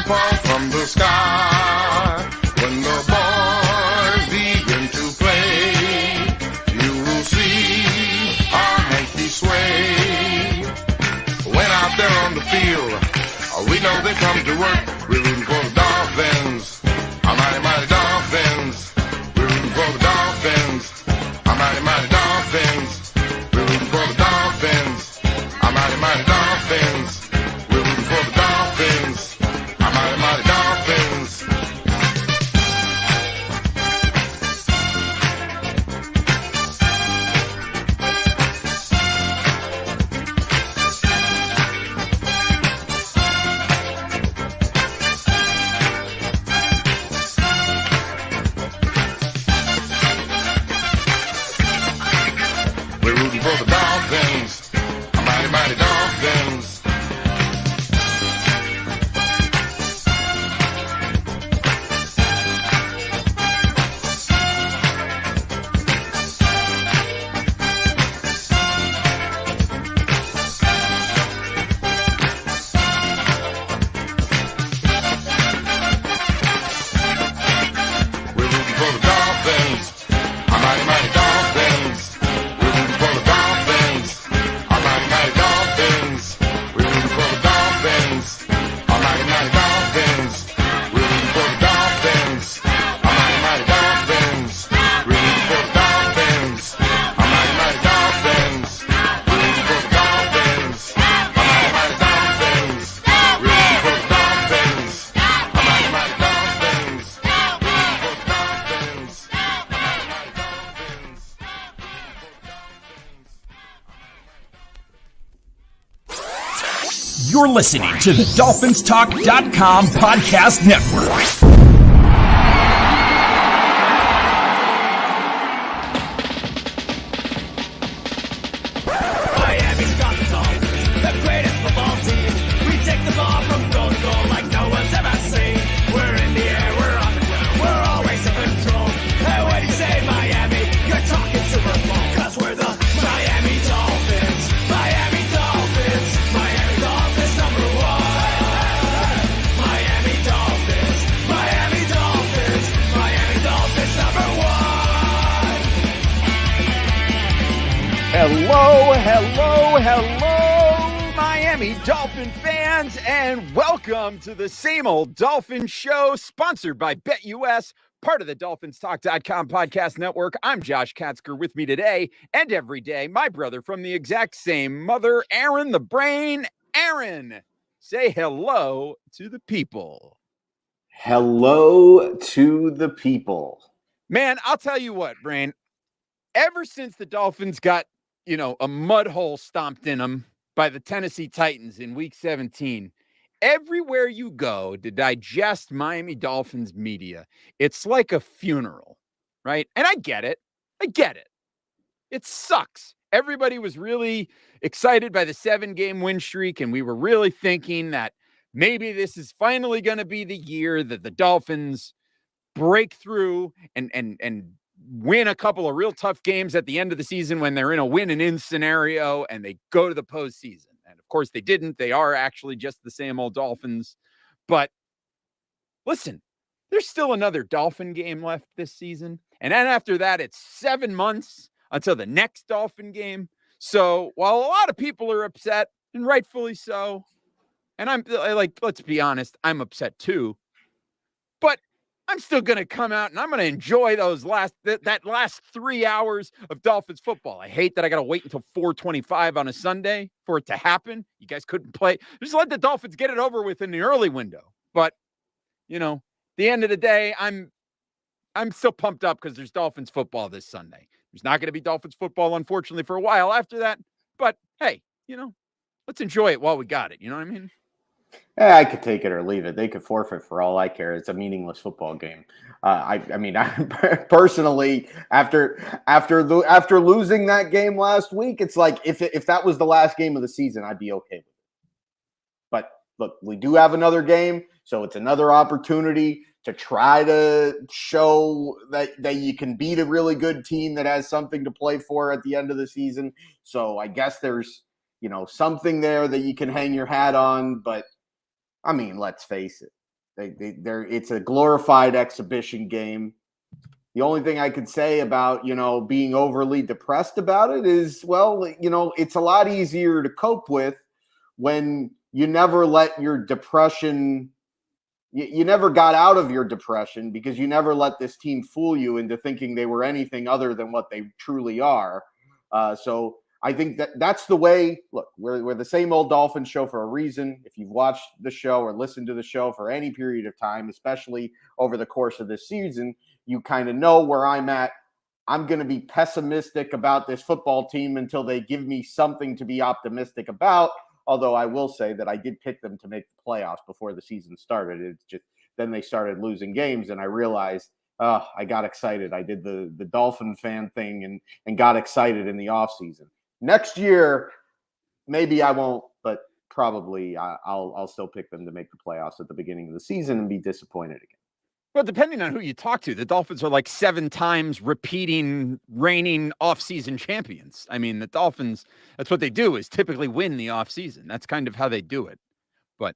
fall from the sky. When the boys begin to play, you will see our hanky sway. When out there on the field, we know they come to work. We're rooting for the Dolphins, our mighty, mighty Dolphins. We're rooting for the Dolphins, our mighty, mighty Dolphins. We're rooting for the Dolphins, our mighty, mighty Dolphins. We're rooting for the Dolphins, our mighty, mighty Dolphins. We're rooting for the Dolphins, our mighty, mighty Dolphins. We're rooting for the Dolphins, our mighty, mighty Dolphins. We're rooting for the Dolphins, our mighty, mighty Dolphins. We're rooting for the Dolphins, our mighty, mighty Dolphins. We're rooting for the Dolphins, our mighty, mighty Dolphins. We're rooting for the Dolphins, our mighty, mighty Dolphins. We're rooting for the Dolphins, our mighty, mighty Dolphins. We're rooting for the Dolphins, our mighty, mighty Dolphins. We're rooting for the Dolphins, our mighty, mighty Dolphins. You're listening to the DolphinsTalk.com podcast network. Miami's got the Dolphins, the greatest football team. We take the ball from goal to goal like no one's ever seen. We're in the air, we're on the ground, we're always in control. And when you say Miami, you're talking Super Bowl. 'Cause we're the Miami Dolphins, Miami Dolphins, Miami Dolphins number one. Miami Dolphins, Miami Dolphins, Miami Dolphins number one. Hello, Miami Dolphin fans, and welcome to the Same Old Dolphins Show, sponsored by BetUS, part of the DolphinsTalk.com podcast network. I'm Josh Katzker. With me today and every day, my brother from the exact same mother, Aaron the Brain. Aaron, say hello to the people. Hello to the people. Man, I'll tell you what, Brain, ever since the Dolphins got, a mud hole stomped in them by the Tennessee Titans in week 17, everywhere you go to digest Miami Dolphins media, it's like a funeral, right? And I get it. It sucks. Everybody was really excited by the 7-game win streak, and we were really thinking that maybe this is finally going to be the year that the Dolphins break through and win a couple of real tough games at the end of the season when they're in a win-and-in scenario and they go to the postseason. And of course they didn't. They are actually just the same old Dolphins. But listen, there's still another Dolphin game left this season. And then after that, it's 7 months until the next Dolphin game. So while a lot of people are upset, and rightfully so, and I'm like, let's be honest, I'm upset too. But I'm still going to come out and I'm going to enjoy those that last 3 hours of Dolphins football. I hate that I got to wait until 4:25 on a Sunday for it to happen. You guys couldn't play. Just let the Dolphins get it over with in the early window. But, the end of the day, I'm still pumped up because there's Dolphins football this Sunday. There's not going to be Dolphins football, unfortunately, for a while after that. But hey, let's enjoy it while we got it. You know what I mean? Yeah, I could take it or leave it. They could forfeit for all I care. It's a meaningless football game. I personally, after losing that game last week, it's like if that was the last game of the season, I'd be okay with it. But look, we do have another game, so it's another opportunity to try to show that you can beat a really good team that has something to play for at the end of the season. So I guess there's something there that you can hang your hat on, but I mean, let's face it. It's a glorified exhibition game. The only thing I could say about, being overly depressed about it is, well, it's a lot easier to cope with when you never let your depression, you never got out of your depression because you never let this team fool you into thinking they were anything other than what they truly are. So I think that's the way. Look, we're the same old Dolphins show for a reason. If you've watched the show or listened to the show for any period of time, especially over the course of this season, you kind of know where I'm at. I'm going to be pessimistic about this football team until they give me something to be optimistic about. Although I will say that I did pick them to make the playoffs before the season started. It's just then they started losing games, and I realized, I got excited. I did the Dolphin fan thing and got excited in the offseason. Next year, maybe I won't, but probably I'll still pick them to make the playoffs at the beginning of the season and be disappointed again. Well, depending on who you talk to, the Dolphins are like 7 times reigning offseason champions. I mean, the Dolphins, that's what they do, is typically win the offseason. That's kind of how they do it. But,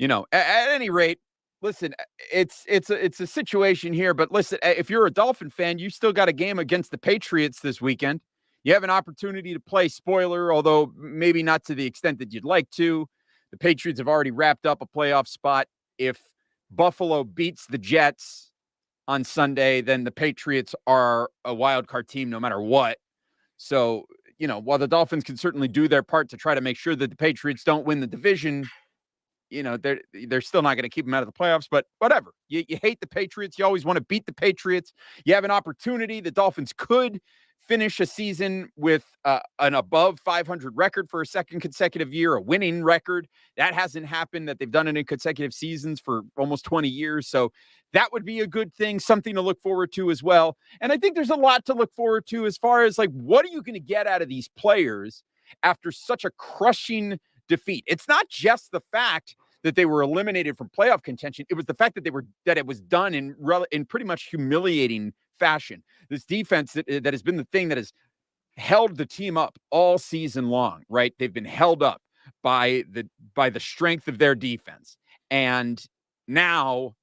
at any rate, listen, it's a situation here. But listen, if you're a Dolphin fan, you still got a game against the Patriots this weekend. You have an opportunity to play spoiler, although maybe not to the extent that you'd like to. The Patriots have already wrapped up a playoff spot. If Buffalo beats the Jets on Sunday, then the Patriots are a wild card team no matter what. So, while the Dolphins can certainly do their part to try to make sure that the Patriots don't win the division, they're still not going to keep them out of the playoffs, but whatever. You hate the Patriots. You always want to beat the Patriots. You have an opportunity. The Dolphins could finish a season with an above 500 record for a second consecutive year, a winning record. That hasn't happened, that they've done it in consecutive seasons for almost 20 years. So that would be a good thing, something to look forward to as well. And I think there's a lot to look forward to as far as what are you going to get out of these players after such a crushing defeat? It's not just the fact that they were eliminated from playoff contention. It was the fact that it was done in pretty much humiliating fashion. This defense that has been the thing that has held the team up all season long, right? They've been held up by the strength of their defense. And now,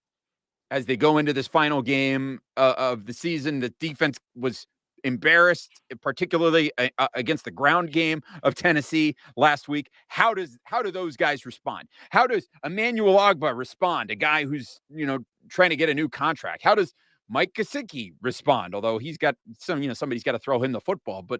as they go into this final game of the season, the defense was embarrassed, particularly against the ground game of Tennessee last week. How do those guys respond? How does Emmanuel Ogbah respond, a guy who's trying to get a new contract? How does Mike Gesicki respond? Although he's got somebody's got to throw him the football, but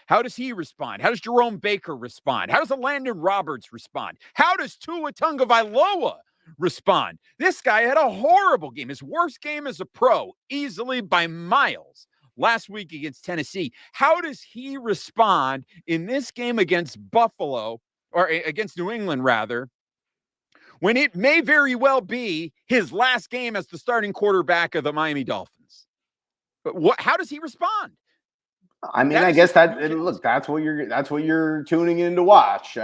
how does he respond? How does Jerome Baker respond? How does Landon Roberts respond? How does Tua Tagovailoa respond? This guy had a horrible game, his worst game as a pro, easily by miles, last week against Tennessee. How does he respond in this game against Buffalo, or against New England rather, when it may very well be his last game as the starting quarterback of the Miami Dolphins? But how does he respond? I mean, I guess that's what you're tuning in to watch.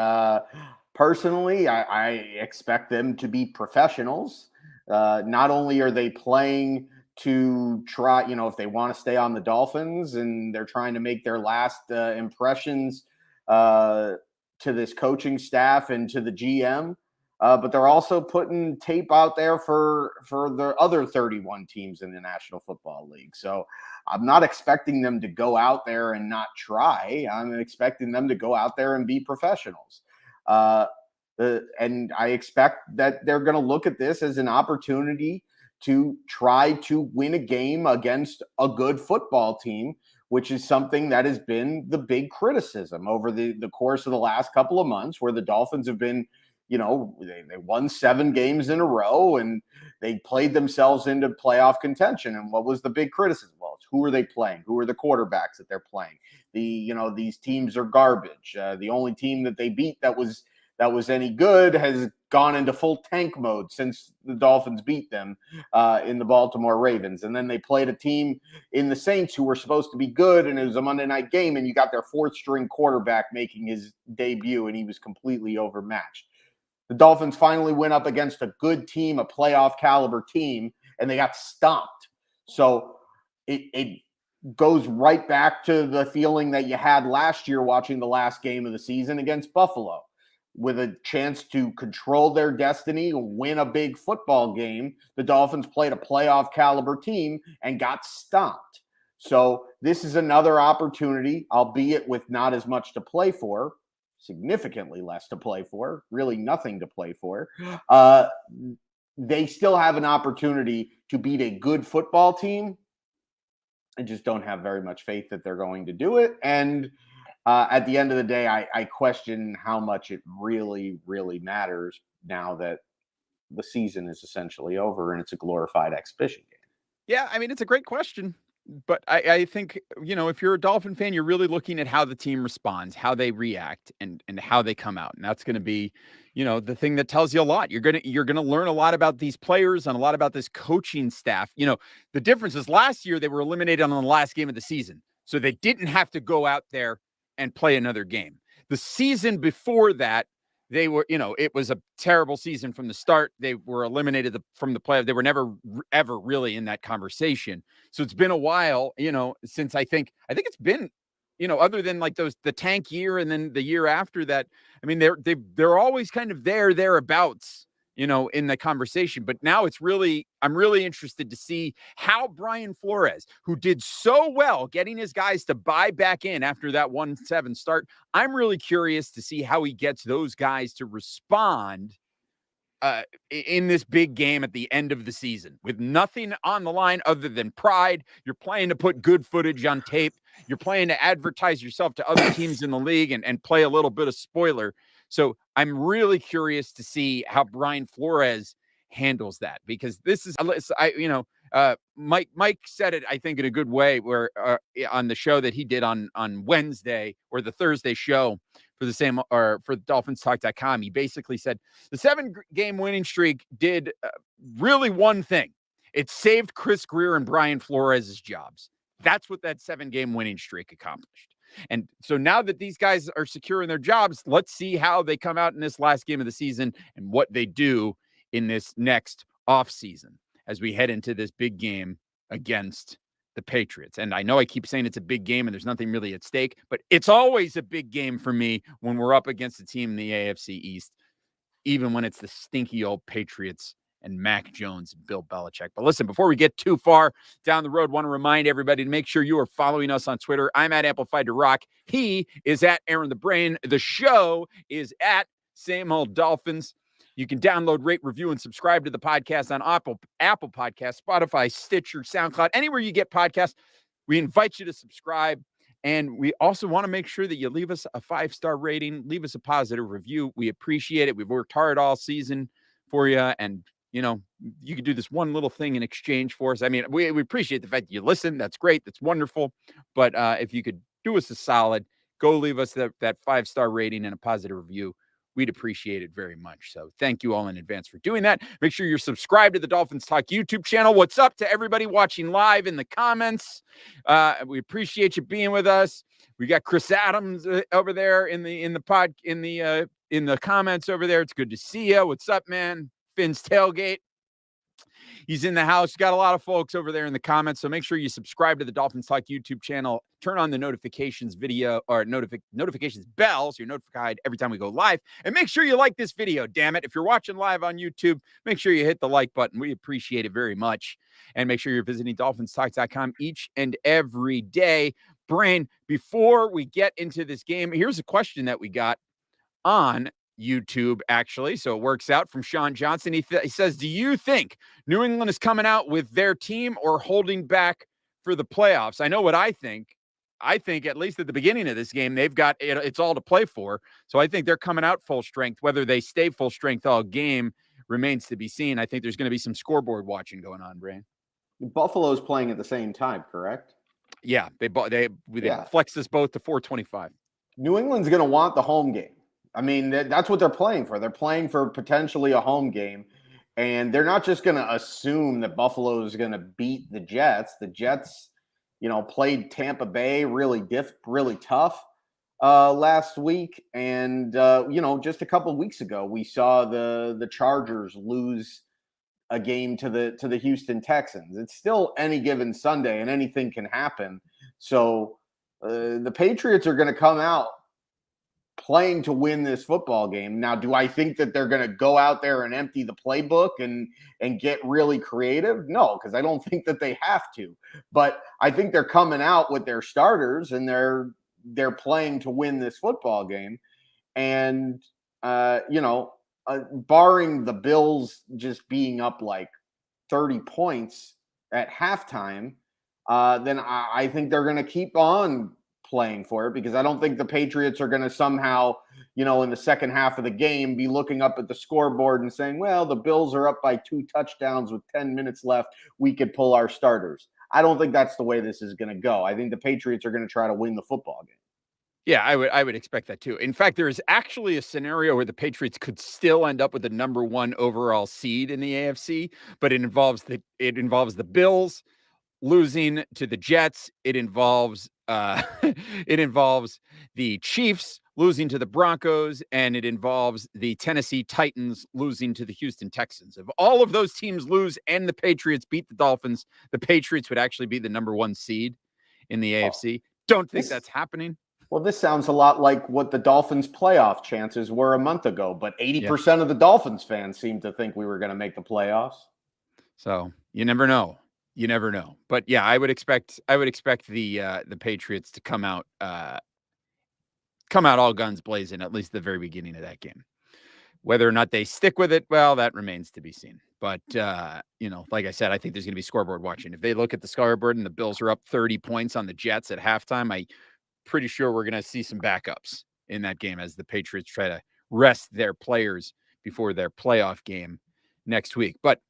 Personally, I expect them to be professionals. Not only are they playing to try, if they want to stay on the Dolphins and they're trying to make their last impressions to this coaching staff and to the GM, but they're also putting tape out there for the other 31 teams in the National Football League. So I'm not expecting them to go out there and not try. I'm expecting them to go out there and be professionals. And I expect that they're going to look at this as an opportunity to try to win a game against a good football team, which is something that has been the big criticism over the course of the last couple of months, where the Dolphins have been, they won 7 games in a row and they played themselves into playoff contention. And what was the big criticism? Well, it's who are they playing? Who are the quarterbacks that they're playing? These teams are garbage. The only team that they beat that was any good has gone into full tank mode since the Dolphins beat them in the Baltimore Ravens. And then they played a team in the Saints who were supposed to be good, and it was a Monday night game, and you got their 4th-string quarterback making his debut, and he was completely overmatched. The Dolphins finally went up against a good team, a playoff caliber team, and they got stomped. So it goes right back to the feeling that you had last year watching the last game of the season against Buffalo. with a chance to control their destiny, win a big football game. The Dolphins played a playoff caliber team and got stomped. So this is another opportunity, albeit with not as much to play for, significantly less to play for, really nothing to play for. They still have an opportunity to beat a good football team. I just don't have very much faith that they're going to do it. And at the end of the day, I question how much it really, really matters now that the season is essentially over and it's a glorified exhibition game. Yeah, I mean, it's a great question. But I think, if you're a Dolphin fan, you're really looking at how the team responds, how they react, and how they come out. And that's going to be, the thing that tells you a lot. You're gonna learn a lot about these players and a lot about this coaching staff. The difference is last year they were eliminated on the last game of the season. So they didn't have to go out there and play another game. The season before that, they were, it was a terrible season from the start. They were eliminated from the playoff. They were never, ever really in that conversation. So it's been a while, since I think it's been, other than like the tank year and then the year after that. I mean, they're always kind of thereabouts, in the conversation. But now I'm really interested to see how Brian Flores, who did so well getting his guys to buy back in after that 1-7 start, I'm really curious to see how he gets those guys to respond in this big game at the end of the season with nothing on the line other than pride. You're playing to put good footage on tape. You're playing to advertise yourself to other teams in the league and play a little bit of spoiler. So I'm really curious to see how Brian Flores handles that, because this is, Mike said it, I think, in a good way, where on the show that he did on Wednesday, or the Thursday show for the same, or for DolphinsTalk.com, he basically said the 7-game winning streak did really one thing. It saved Chris Greer and Brian Flores' jobs. That's what that 7-game winning streak accomplished. And so now that these guys are secure in their jobs, let's see how they come out in this last game of the season and what they do in this next offseason as we head into this big game against the Patriots. And I know I keep saying it's a big game and there's nothing really at stake, but it's always a big game for me when we're up against a team in the AFC East, even when it's the stinky old Patriots and Mac Jones and Bill Belichick. But listen, before we get too far down the road, want to remind everybody to make sure you are following us on Twitter. I'm at Amplified to Rock. He is at Aaron the Brain. The show is at Same Old Dolphins. You can download, rate, review, and subscribe to the podcast on Apple Podcasts, Spotify, Stitcher, SoundCloud, anywhere you get podcasts. We invite you to subscribe. And we also want to make sure that you leave us a 5-star rating, leave us a positive review. We appreciate it. We've worked hard all season for you. And, you could do this one little thing in exchange for us. I mean, we appreciate the fact that you listen. That's great. That's wonderful. But if you could do us a solid, go leave us that 5-star rating and a positive review. We'd appreciate it very much. So thank you all in advance for doing that. Make sure you're subscribed to the Dolphins Talk YouTube channel. What's up to everybody watching live in the comments? We appreciate you being with us. We got Chris Adams over there in the comments over there. It's good to see you. What's up, man? Finn's Tailgate. He's in the house. Got a lot of folks over there in the comments. So make sure you subscribe to the Dolphins Talk YouTube channel. Turn on the notifications notifications bell so you're notified every time we go live. And make sure you like this video, damn it. If you're watching live on YouTube, make sure you hit the like button. We appreciate it very much. And make sure you're visiting DolphinsTalk.com each and every day. Brain, before we get into this game, here's a question that we got on YouTube, actually. So it works out, from Sean Johnson. He says, do you think New England is coming out with their team or holding back for the playoffs? I know what I think. I think at least at the beginning of this game, they've got it. It's all to play for. So I think they're coming out full strength. Whether they stay full strength all game remains to be seen. I think there's going to be some scoreboard watching going on, Brain. Buffalo's playing at the same time, correct? Yeah, they flexed us both to 425. New England's going to want the home game. I mean, that's what they're playing for. They're playing for potentially a home game, and they're not just going to assume that Buffalo is going to beat the Jets. The Jets, played Tampa Bay really tough last week, and just a couple of weeks ago, we saw the Chargers lose a game to the Houston Texans. It's still any given Sunday, and anything can happen. So the Patriots are going to come out playing to win this football game. Now, do I think that they're going to go out there and empty the playbook and get really creative? No, because I don't think that they have to. But I think they're coming out with their starters and they're playing to win this football game. And barring the Bills just being up like 30 points at halftime, then I think they're going to keep on playing for it, because I don't think the Patriots are going to somehow, in the second half of the game, be looking up at the scoreboard and saying, well, the Bills are up by 2 touchdowns with 10 minutes left. We could pull our starters. I don't think that's the way this is going to go. I think the Patriots are going to try to win the football game. Yeah, I would expect that too. In fact, there is actually a scenario where the Patriots could still end up with the number 1 overall seed in the AFC, but it involves the Bills losing to the Jets. It involves it involves the Chiefs losing to the Broncos, and it involves the Tennessee Titans losing to the Houston Texans. If all of those teams lose and the Patriots beat the Dolphins, the Patriots would actually be the number 1 seed in the AFC. Don't think that's happening. Well, this sounds a lot like what the Dolphins' playoff chances were a month ago, but 80% of the Dolphins fans seem to think we were going to make the playoffs. So you never know. You never know. But yeah, I would expect the Patriots to come out all guns blazing, at least the very beginning of that game. Whether or not they stick with it, well, that remains to be seen. But like I said, I think there's going to be scoreboard watching. If they look at the scoreboard and the Bills are up 30 points on the Jets at halftime, I'm pretty sure we're going to see some backups in that game as the Patriots try to rest their players before their playoff game next week. But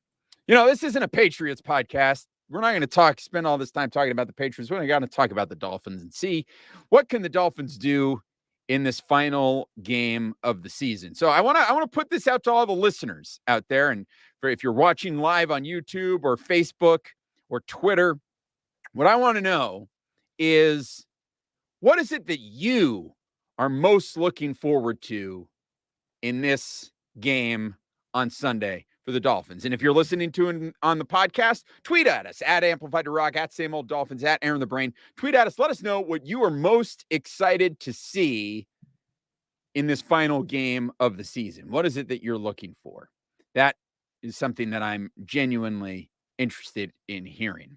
this isn't a Patriots podcast. We're not going to spend all this time talking about the Patriots. We're going to talk about the Dolphins and see what can the Dolphins do in this final game of the season. So I want to put this out to all the listeners out there. And if you're watching live on YouTube or Facebook or Twitter, what I want to know is, what is it that you are most looking forward to in this game on Sunday for the Dolphins? And if you're listening to it on the podcast, tweet at us at Amplified to Rock, at Same Old Dolphins, at Aaron the Brain. Tweet at us. Let us know what you are most excited to see in this final game of the season. What is it that you're looking for? That is something that I'm genuinely interested in hearing.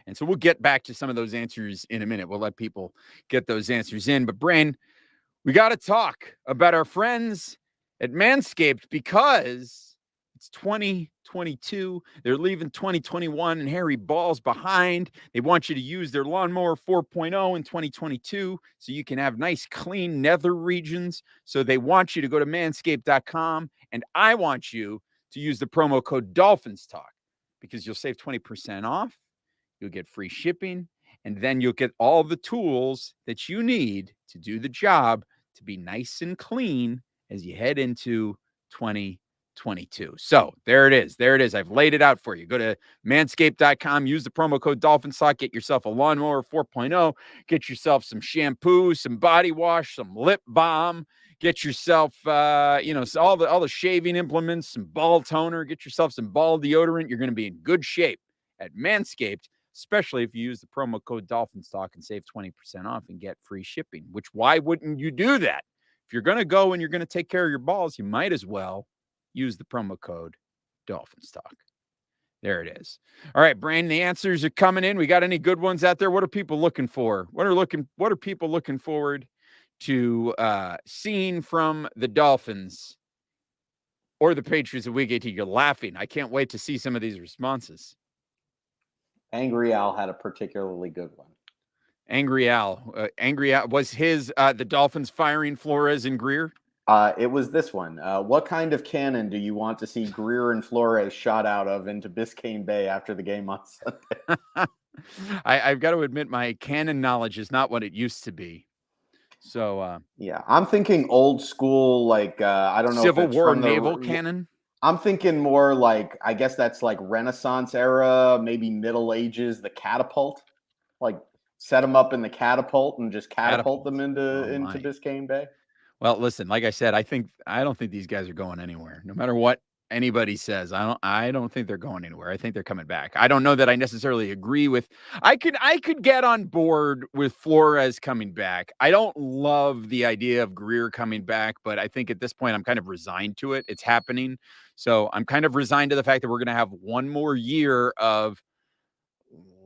And so we'll get back to some of those answers in a minute. We'll let people get those answers in. But, Brain, we got to talk about our friends at Manscaped, because it's 2022. They're leaving 2021 and hairy balls behind. They want you to use their Lawnmower 4.0 in 2022 so you can have nice, clean nether regions. So they want you to go to manscaped.com, and I want you to use the promo code Dolphins Talk, because you'll save 20% off. You'll get free shipping, and then you'll get all the tools that you need to do the job to be nice and clean as you head into 2022. So there it is. There it is. I've laid it out for you. Go to manscaped.com, use the promo code DolphinsTalk, get yourself a Lawnmower 4.0, get yourself some shampoo, some body wash, some lip balm, get yourself, all the shaving implements, some ball toner, get yourself some ball deodorant. You're going to be in good shape at Manscaped, especially if you use the promo code DolphinsTalk and save 20% off and get free shipping. Which, why wouldn't you do that? If you're going to go and you're going to take care of your balls, you might as well use the promo code DolphinsTalk. There it is. All right, Brain, the answers are coming in. We got any good ones out there? What are people looking for? What are people looking forward to seeing from the Dolphins or the Patriots at Week 18? You're laughing. I can't wait to see some of these responses. Angry Al had a particularly good one. Angry Al was his the Dolphins firing Flores and Greer? It was this one. What kind of cannon do you want to see Greer and Flores shot out of into Biscayne Bay after the game on Sunday? I've got to admit, my cannon knowledge is not what it used to be. So yeah, I'm thinking old school, like I don't know, Civil War naval cannon. I'm thinking more like, I guess that's like Renaissance era, maybe Middle Ages, the catapult. Like set them up in the catapult and just catapult them into Biscayne Bay. Well, listen, like I said, I don't think these guys are going anywhere. No matter what anybody says. I don't think they're going anywhere. I think they're coming back. I don't know that I necessarily agree with. I could get on board with Flores coming back. I don't love the idea of Greer coming back, but I think at this point I'm kind of resigned to it. It's happening. So I'm kind of resigned to the fact that we're going to have one more year of,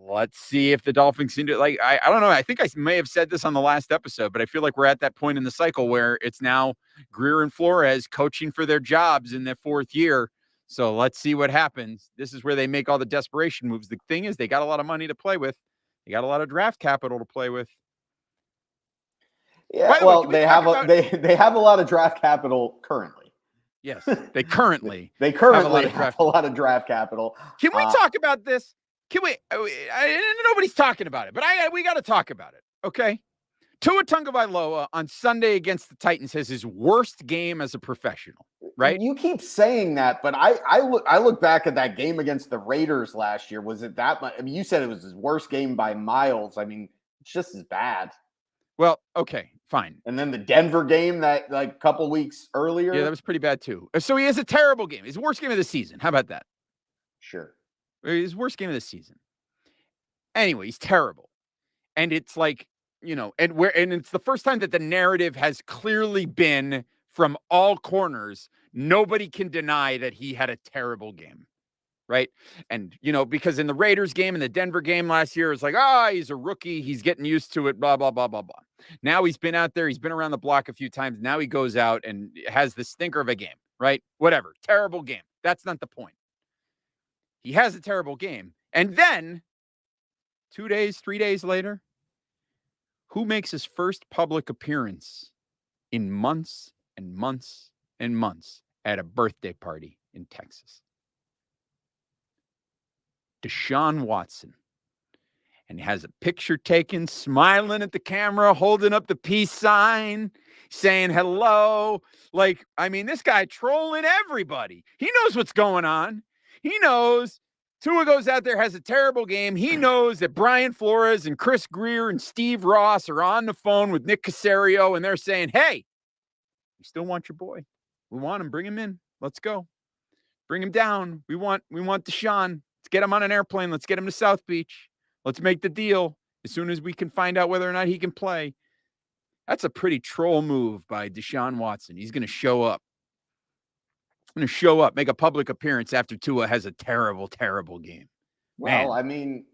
let's see if the Dolphins seem to, like, I don't know. I think I may have said this on the last episode, but I feel like we're at that point in the cycle where it's now Greer and Flores coaching for their jobs in their fourth year. So let's see what happens. This is where they make all the desperation moves. The thing is, they got a lot of money to play with. They got a lot of draft capital to play with. Yeah, The well, way, they have a lot of draft capital currently. Yes, they currently have a lot of draft capital. Can we talk about this? Can we? Nobody's talking about it, but we got to talk about it. Okay. Tua Tagovailoa on Sunday against the Titans has his worst game as a professional, right? You keep saying that, but I look back at that game against the Raiders last year. Was it that much? I mean, you said it was his worst game by miles. I mean, it's just as bad. Well, okay, fine. And then the Denver game that like a couple weeks earlier. Yeah, that was pretty bad too. So he has a terrible game. His worst game of the season. How about that? Sure. His worst game of the season. Anyway, he's terrible. And it's like, and it's the first time that the narrative has clearly been from all corners. Nobody can deny that he had a terrible game. Right. And, because in the Raiders game and the Denver game last year, it's like, he's a rookie. He's getting used to it, blah, blah, blah, blah, blah. Now he's been out there. He's been around the block a few times. Now he goes out and has the stinker of a game, right? Whatever. Terrible game. That's not the point. He has a terrible game. And then 2 days, 3 days later, who makes his first public appearance in months and months and months at a birthday party in Texas? Deshaun Watson, and has a picture taken, smiling at the camera, holding up the peace sign, saying hello. Like, I mean, this guy trolling everybody. He knows what's going on. He knows Tua goes out there, has a terrible game. He knows that Brian Flores and Chris Greer and Steve Ross are on the phone with Nick Caserio, and they're saying, hey, we still want your boy. We want him. Bring him in. Let's go. Bring him down. We want Deshaun. Let's get him on an airplane. Let's get him to South Beach. Let's make the deal as soon as we can find out whether or not he can play. That's a pretty troll move by Deshaun Watson. He's going to show up. Make a public appearance after Tua has a terrible, terrible game. Well, Man. I mean,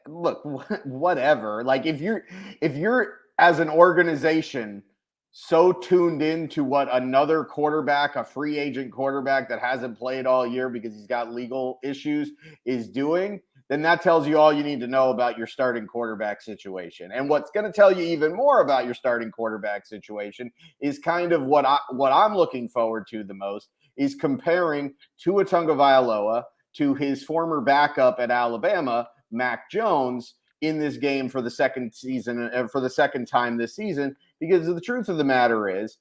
look, whatever. Like if you're as an organization so tuned into what another quarterback, a free agent quarterback that hasn't played all year because he's got legal issues, is doing, then that tells you all you need to know about your starting quarterback situation. And what's going to tell you even more about your starting quarterback situation is kind of what I'm looking forward to the most, is comparing Tua Tagovailoa to his former backup at Alabama, Mac Jones, in this game for the second time this season. Because the truth of the matter is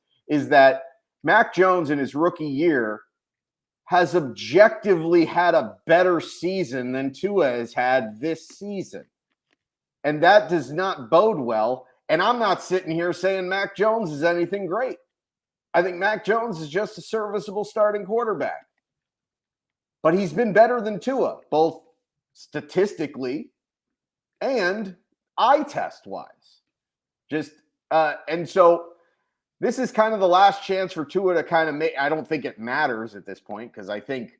that Mac Jones in his rookie year has objectively had a better season than Tua has had this season. And that does not bode well. And I'm not sitting here saying Mac Jones is anything great. I think Mac Jones is just a serviceable starting quarterback. But he's been better than Tua, both statistically and eye test wise. And so this is kind of the last chance for Tua to kind of make, I don't think it matters at this point, because I think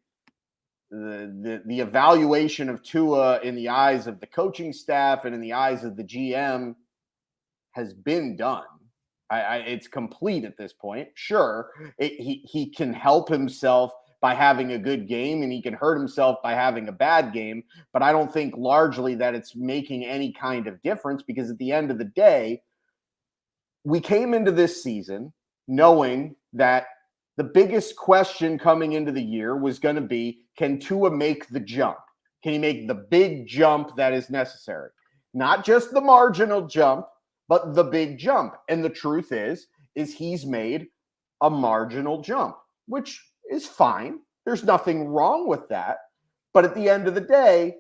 the evaluation of Tua in the eyes of the coaching staff and in the eyes of the GM has been done. It's complete at this point. Sure, he can help himself by having a good game, and he can hurt himself by having a bad game, but I don't think largely that it's making any kind of difference, because at the end of the day, we came into this season knowing that the biggest question coming into the year was going to be, can Tua make the jump? Can he make the big jump that is necessary? Not just the marginal jump, but the big jump. And the truth is he's made a marginal jump, which is fine. There's nothing wrong with that. But at the end of the day,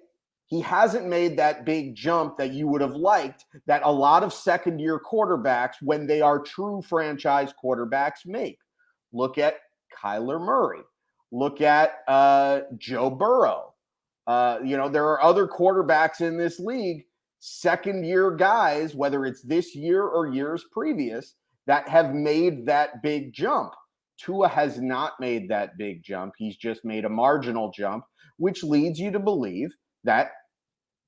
he hasn't made that big jump that you would have liked, that a lot of second-year quarterbacks, when they are true franchise quarterbacks, make. Look at Kyler Murray. Look at Joe Burrow. There are other quarterbacks in this league, second-year guys, whether it's this year or years previous, that have made that big jump. Tua has not made that big jump. He's just made a marginal jump, which leads you to believe that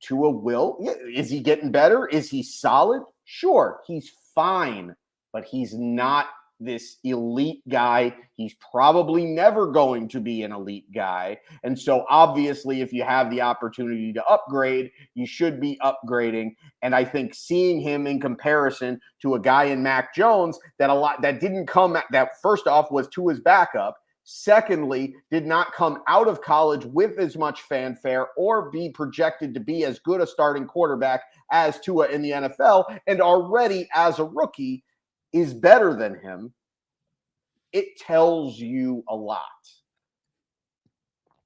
Tua will. Is he getting better? Is he solid? Sure, he's fine, but he's not this elite guy. He's probably never going to be an elite guy. And so obviously, if you have the opportunity to upgrade, you should be upgrading. And I think seeing him in comparison to a guy in Mac Jones that didn't come that first off was to his backup. Secondly, did not come out of college with as much fanfare or be projected to be as good a starting quarterback as Tua in the NFL, and already as a rookie is better than him. It tells you a lot.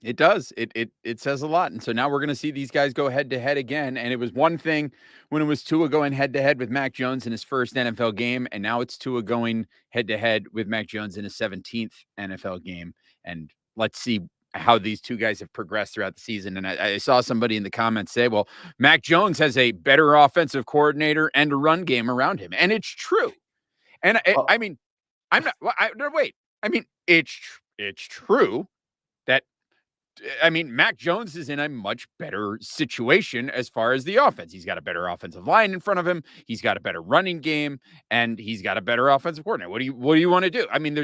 It does. It says a lot. And so now we're going to see these guys go head to head again. And it was one thing when it was Tua going head to head with Mac Jones in his first NFL game. And now it's Tua going head to head with Mac Jones in his 17th NFL game. And let's see how these two guys have progressed throughout the season. And I saw somebody in the comments say, well, Mac Jones has a better offensive coordinator and a run game around him. And it's true. And I mean, I'm not, no, wait. I mean, it's true that, I mean, Mac Jones is in a much better situation as far as the offense. He's got a better offensive line in front of him. He's got a better running game, and he's got a better offensive coordinator. What do you want to do? I mean,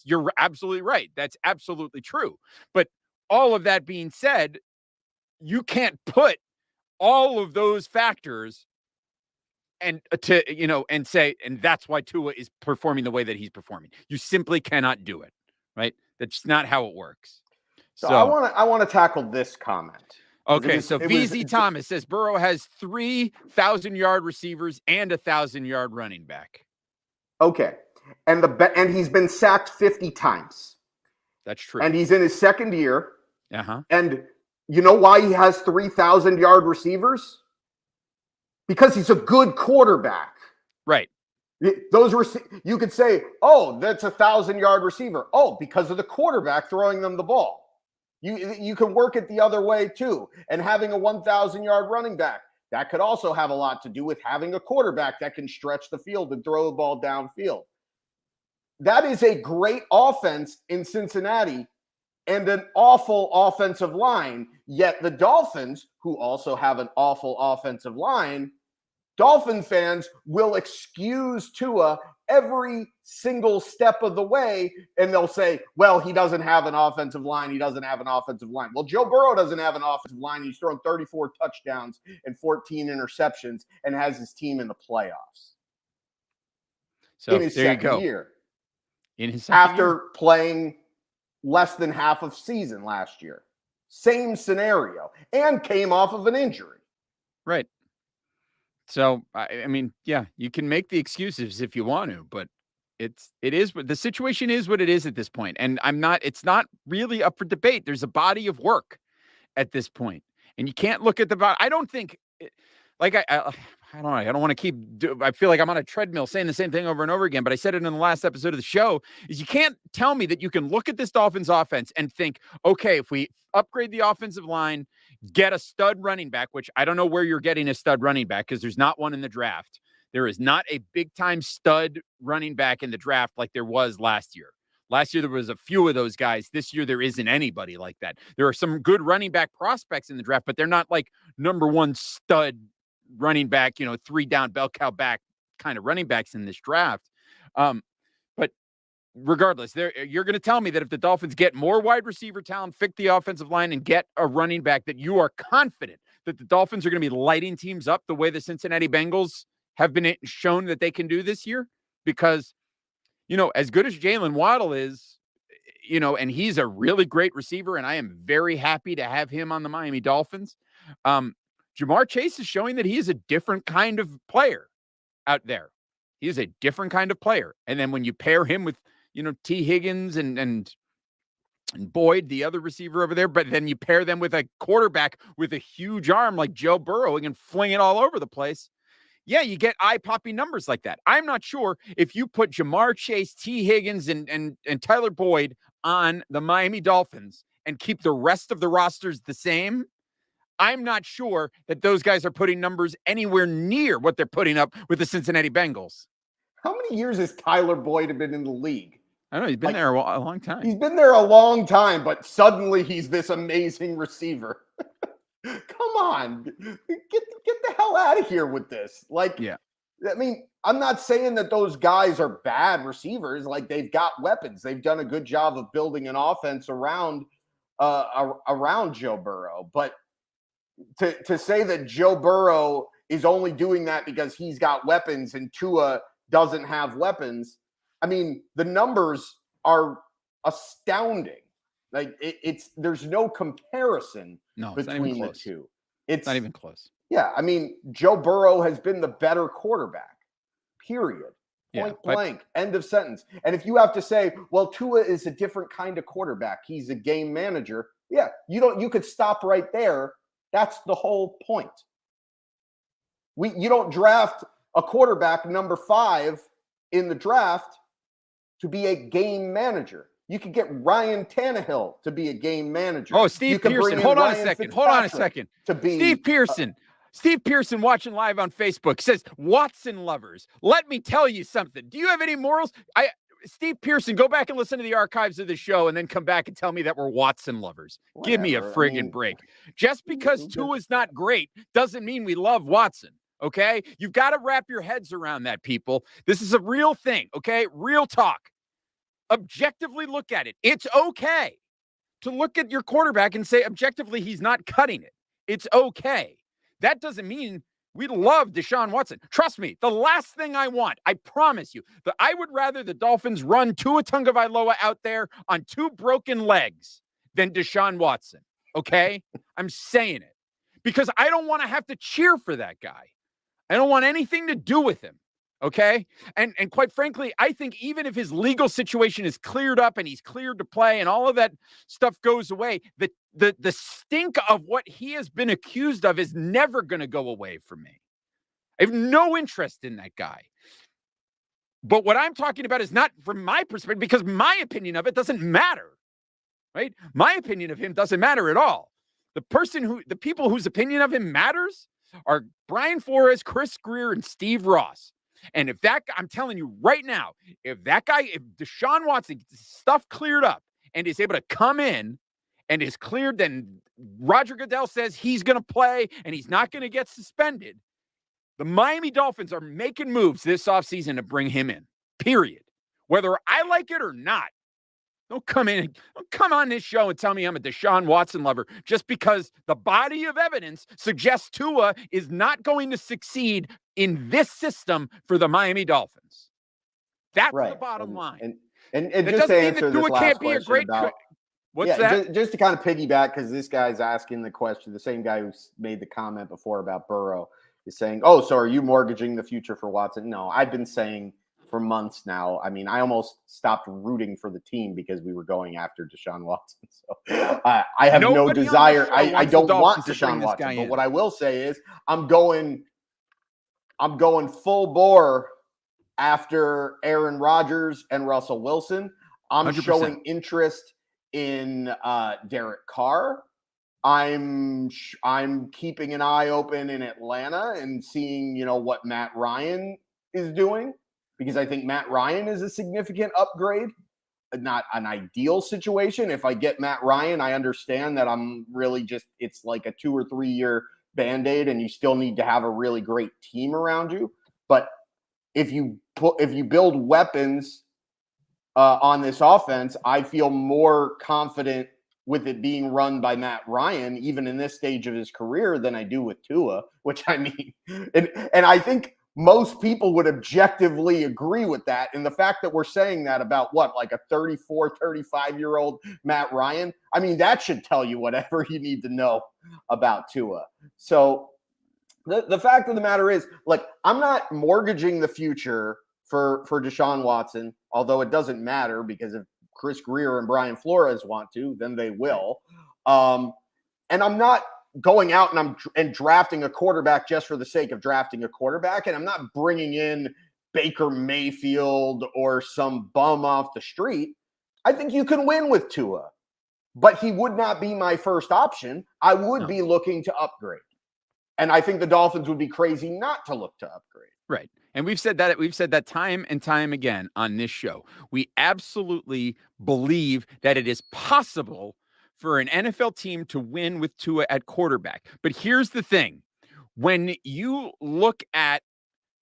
you're absolutely right. That's absolutely true. But all of that being said, you can't put all of those factors and say, and that's why Tua is performing the way that he's performing. You simply cannot do it, right? That's not how it works. So I want to tackle this comment. Okay, VZ Thomas says Burrow has 3,000-yard receivers and a 1,000-yard running back. Okay, and he's been sacked 50 times. That's true. And he's in his second year. Uh-huh. And you know why he has 3,000-yard receivers? Because he's a good quarterback. Right. You could say, oh, that's a 1,000-yard receiver. Oh, because of the quarterback throwing them the ball. You can work it the other way too. And having a 1,000-yard running back, that could also have a lot to do with having a quarterback that can stretch the field and throw the ball downfield. That is a great offense in Cincinnati and an awful offensive line. Yet the Dolphins, who also have an awful offensive line, Dolphin fans will excuse Tua every single step of the way, and they'll say, well, he doesn't have an offensive line. He doesn't have an offensive line. Well, Joe Burrow doesn't have an offensive line. He's thrown 34 touchdowns and 14 interceptions and has his team in the playoffs. So in his there you second go. year. In his second After year. playing less than half of season last year. Same scenario. And came off of an injury. Right. So, I mean, yeah, you can make the excuses if you want to, but the situation is what it is at this point. And it's not really up for debate. There's a body of work at this point, and you can't look at I don't think, I don't know. I don't want to I feel like I'm on a treadmill saying the same thing over and over again, but I said it in the last episode of the show, is you can't tell me that you can look at this Dolphins offense and think, okay, if we upgrade the offensive line, get a stud running back, which I don't know where you're getting a stud running back because there's not one in the draft. There is not a big-time stud running back in the draft like there was last year. Last year, there was a few of those guys. This year, there isn't anybody like that. There are some good running back prospects in the draft, but they're not like number one stud running back, 3-down bell cow back kind of running backs in this draft. But regardless, you're going to tell me that if the Dolphins get more wide receiver talent, fix the offensive line, and get a running back, that you are confident that the Dolphins are going to be lighting teams up the way the Cincinnati Bengals have been shown that they can do this year? Because, as good as Jalen Waddle is, and he's a really great receiver, and I am very happy to have him on the Miami Dolphins. Jamar Chase is showing that he is a different kind of player out there. He is a different kind of player. And then when you pair him with, T. Higgins and Boyd, the other receiver over there, but then you pair them with a quarterback with a huge arm like Joe Burrow and can fling it all over the place. Yeah, you get eye-popping numbers like that. I'm not sure if you put Jamar Chase, T. Higgins, and Tyler Boyd on the Miami Dolphins and keep the rest of the rosters the same, I'm not sure that those guys are putting numbers anywhere near what they're putting up with the Cincinnati Bengals. How many years has Tyler Boyd been in the league? I don't know. He's been there a long time. He's been there a long time, but suddenly he's this amazing receiver. Come on. Get the hell out of here with this. Yeah. I mean, I'm not saying that those guys are bad receivers. Like, they've got weapons. They've done a good job of building an offense around Joe Burrow. But to say that Joe Burrow is only doing that because he's got weapons and Tua doesn't have weapons, I mean, the numbers are astounding. Like, there's no comparison between the two. It's not even close. Yeah, I mean, Joe Burrow has been the better quarterback, period. Point blank, end of sentence. And if you have to say, well, Tua is a different kind of quarterback, he's a game manager. Yeah, you could stop right there. That's the whole point. You don't draft a quarterback number 5 in the draft to be a game manager. You could get Ryan Tannehill to be a game manager. Oh, Steve Pearson. Hold on a second. To be Steve Pearson. Steve Pearson watching live on Facebook says, Watson lovers. Let me tell you something. Do you have any morals? Steve Pearson, go back and listen to the archives of the show and then come back and tell me that we're Watson lovers. Whatever. Give me a friggin' break. Just because Tua's not great doesn't mean we love Watson. Okay? You've got to wrap your heads around that, people. This is a real thing. Okay? Real talk. Objectively look at it. It's okay to look at your quarterback and say, objectively, he's not cutting it. It's okay. That doesn't mean we love Deshaun Watson. Trust me, the last thing I want, I promise you, that I would rather the Dolphins run Tua Tagovailoa out there on 2 broken legs than Deshaun Watson. Okay? I'm saying it because I don't want to have to cheer for that guy. I don't want anything to do with him. Okay. And quite frankly, I think even if his legal situation is cleared up and he's cleared to play and all of that stuff goes away, the stink of what he has been accused of is never going to go away from me. I have no interest in that guy. But what I'm talking about is not from my perspective, because my opinion of it doesn't matter. Right? My opinion of him doesn't matter at all. The people whose opinion of him matters are Brian Flores, Chris Greer, and Steve Ross. And if that guy, I'm telling you right now, if Deshaun Watson gets his stuff cleared up and is able to come in and is cleared, then Roger Goodell says he's going to play and he's not going to get suspended. The Miami Dolphins are making moves this offseason to bring him in, period. Whether I like it or not. Don't come on this show and tell me I'm a Deshaun Watson lover just because the body of evidence suggests Tua is not going to succeed in this system for the Miami Dolphins. That's the bottom line. And just to answer this last question about, what's that? Just to kind of piggyback, because this guy's asking the question, the same guy who made the comment before about Burrow is saying, oh, so are you mortgaging the future for Watson? No, I've been saying for months now. I mean, I almost stopped rooting for the team because we were going after Deshaun Watson. So I have no desire. I don't want Deshaun Watson. But what I will say is I'm going full bore after Aaron Rodgers and Russell Wilson. I'm 100%. Showing interest in Derek Carr. I'm keeping an eye open in Atlanta and seeing, what Matt Ryan is doing, because I think Matt Ryan is a significant upgrade, not an ideal situation. If I get Matt Ryan, I understand that I'm really it's like a 2 or 3 year Band-Aid and you still need to have a really great team around you. But if you build weapons on this offense, I feel more confident with it being run by Matt Ryan, even in this stage of his career, than I do with Tua, which I mean, and I think most people would objectively agree with that. And the fact that we're saying that about like a 34, 35-year-old Matt Ryan, I mean, that should tell you whatever you need to know about Tua. So the fact of the matter is, I'm not mortgaging the future for Deshaun Watson, although it doesn't matter, because if Chris Greer and Brian Flores want to, then they will. And I'm not going out and drafting a quarterback just for the sake of drafting a quarterback. And I'm not bringing in Baker Mayfield or some bum off the street. I think you can win with Tua, but he would not be my first option. I would be looking to upgrade. And I think the Dolphins would be crazy not to look to upgrade. Right. And we've said that time and time again on this show. We absolutely believe that it is possible for an NFL team to win with Tua at quarterback. But here's the thing. When you look at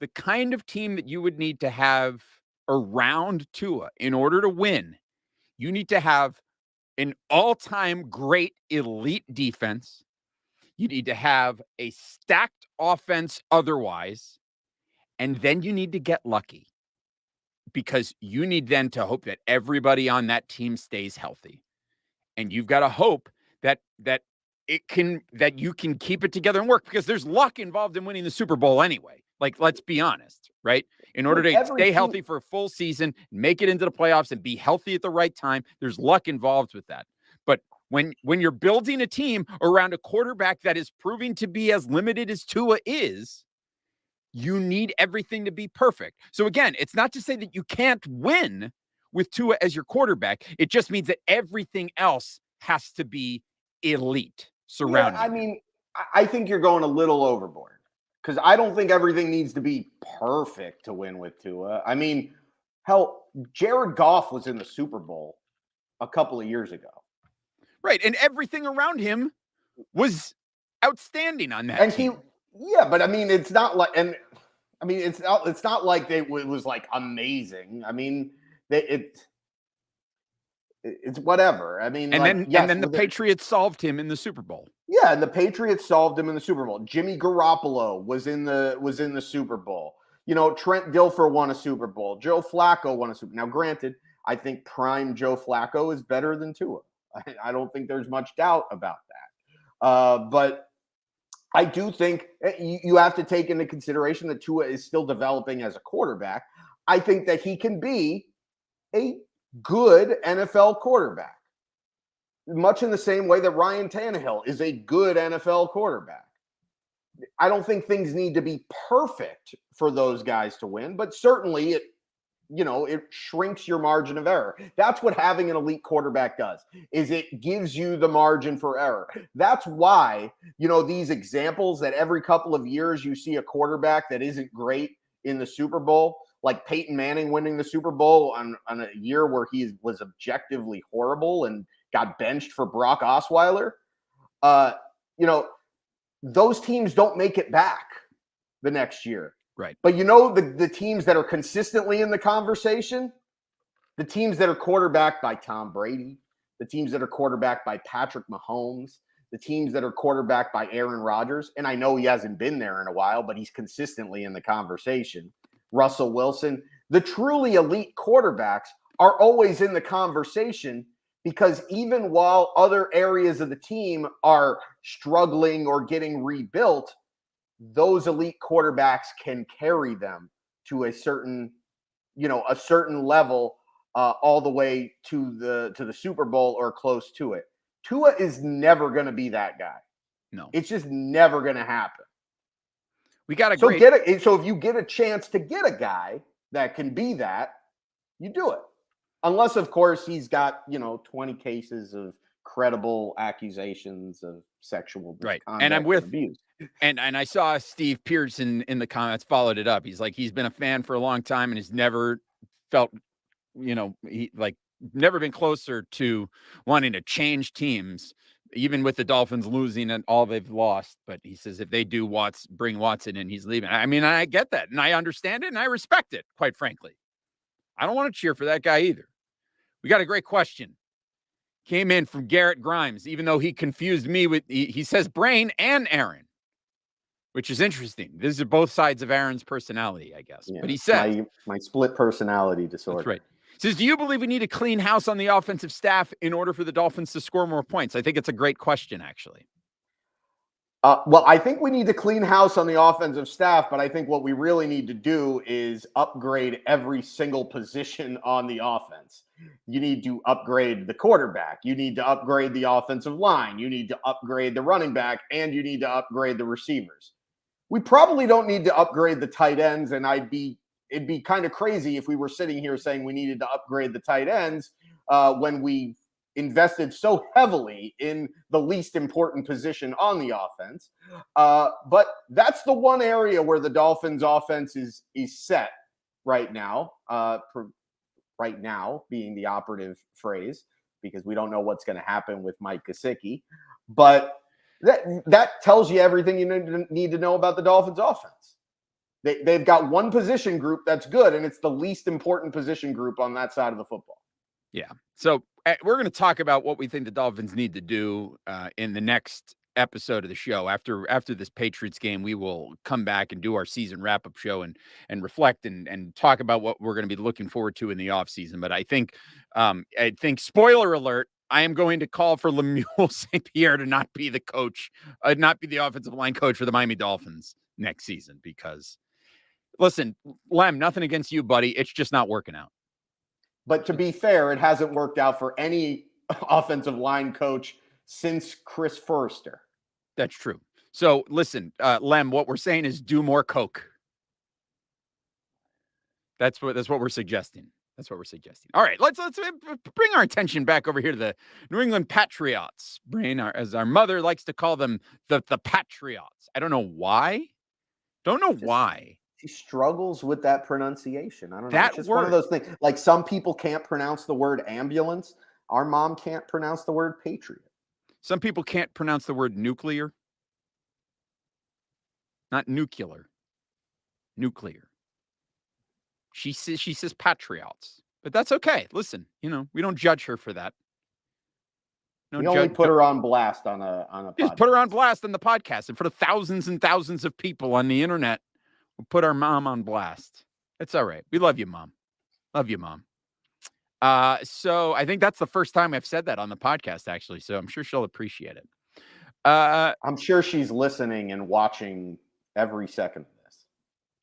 the kind of team that you would need to have around Tua in order to win, you need to have an all-time great elite defense. You need to have a stacked offense otherwise. And then you need to get lucky because you need then to hope that everybody on that team stays healthy. And you've got to hope that you can keep it together and work, because there's luck involved in winning the Super Bowl anyway. Like, let's be honest, right? In order to stay healthy for a full season, make it into the playoffs and be healthy at the right time, there's luck involved with that. But when you're building a team around a quarterback that is proving to be as limited as Tua is, you need everything to be perfect. So again, it's not to say that you can't win with Tua as your quarterback. It just means that everything else has to be elite surrounding. Yeah, I mean, I think you're going a little overboard, because I don't think everything needs to be perfect to win with Tua. I mean, hell, Jared Goff was in the Super Bowl a couple of years ago. Right. And everything around him was outstanding on that. And team. but I mean, it's not like, it's not like it was like amazing. I mean, it's whatever. I mean, and then the Patriots solved him in the Super Bowl. Yeah, and the Patriots solved him in the Super Bowl. Jimmy Garoppolo was in the Super Bowl. You know, Trent Dilfer won a Super Bowl. Joe Flacco won a Super Bowl. Now, granted, I think prime Joe Flacco is better than Tua. I don't think there's much doubt about that. But I do think you have to take into consideration that Tua is still developing as a quarterback. I think that he can be a good NFL quarterback, much in the same way that Ryan Tannehill is a good NFL quarterback. I don't think things need to be perfect for those guys to win, but certainly it shrinks your margin of error. That's what having an elite quarterback does, is it gives you the margin for error. That's why, these examples that every couple of years you see a quarterback that isn't great in the Super Bowl, like Peyton Manning winning the Super Bowl on a year where he was objectively horrible and got benched for Brock Osweiler. Those teams don't make it back the next year. Right. But the teams that are consistently in the conversation, the teams that are quarterbacked by Tom Brady, the teams that are quarterbacked by Patrick Mahomes, the teams that are quarterbacked by Aaron Rodgers, and I know he hasn't been there in a while, but he's consistently in the conversation. Russell Wilson, the truly elite quarterbacks are always in the conversation, because even while other areas of the team are struggling or getting rebuilt, those elite quarterbacks can carry them to a certain level, all the way to the Super Bowl or close to it. Tua is never going to be that guy. No, it's just never going to happen. We got a so if you get a chance to get a guy that can be that, you do it. Unless, of course, he's got 20 cases of credible accusations of sexual misconduct, and I'm with abuse. And I saw Steve Pearson in the comments followed it up. He's like, he's been a fan for a long time and has never felt, never been closer to wanting to change teams, even with the Dolphins losing and all they've lost. But he says if they do bring Watson in, he's leaving. I mean, I get that and I understand it and I respect it, quite frankly. I don't want to cheer for that guy either. We got a great question. Came in from Garrett Grimes, even though he confused me with, he says Brain and Aaron, which is interesting. These are both sides of Aaron's personality, I guess. Yeah, but he says my split personality disorder. That's right. He says, do you believe we need a clean house on the offensive staff in order for the Dolphins to score more points? I think it's a great question, actually. Well, I think we need to clean house on the offensive staff, but I think what we really need to do is upgrade every single position on the offense. You need to upgrade the quarterback. You need to upgrade the offensive line. You need to upgrade the running back, and you need to upgrade the receivers. We probably don't need to upgrade the tight ends, and it'd be kind of crazy if we were sitting here saying we needed to upgrade the tight ends when we invested so heavily in the least important position on the offense. But that's the one area where the Dolphins offense is set right now. Right now being the operative phrase, because we don't know what's going to happen with Mike Gesicki. But that tells you everything you need to know about the Dolphins offense. They've got one position group that's good, and it's the least important position group on that side of the football. Yeah. So we're going to talk about what we think the Dolphins need to do in the next episode of the show. After this Patriots game, we will come back and do our season wrap-up show and reflect and talk about what we're going to be looking forward to in the offseason. But I think spoiler alert, I am going to call for Lemuel St. Pierre to not be the coach, not be the offensive line coach for the Miami Dolphins next season, because listen, Lem, nothing against you, buddy. It's just not working out. But to be fair, it hasn't worked out for any offensive line coach since Chris Forrester. That's true. So listen, Lem, what we're saying is do more coke. That's what we're suggesting. That's what we're suggesting. All right, let's bring our attention back over here to the New England Patriots. Brain, as our mother likes to call them, the Patriots. I don't know why. Why. She struggles with that pronunciation. I don't know. That It's just word. one of those things. Like some people can't pronounce the word ambulance. Our mom can't pronounce the word patriot. Some people can't pronounce the word nuclear. Not nuclear. Nuclear. She says Patriots, but that's okay. Listen, we don't judge her for that. We only put her on blast on a just podcast. put her on blast on the podcast in front of thousands and thousands of people on the internet. We'll put our mom on blast. It's all right. We love you, Mom. Love you, Mom. So I think that's the first time I've said that on the podcast, actually. So I'm sure she'll appreciate it. I'm sure she's listening and watching every second of this.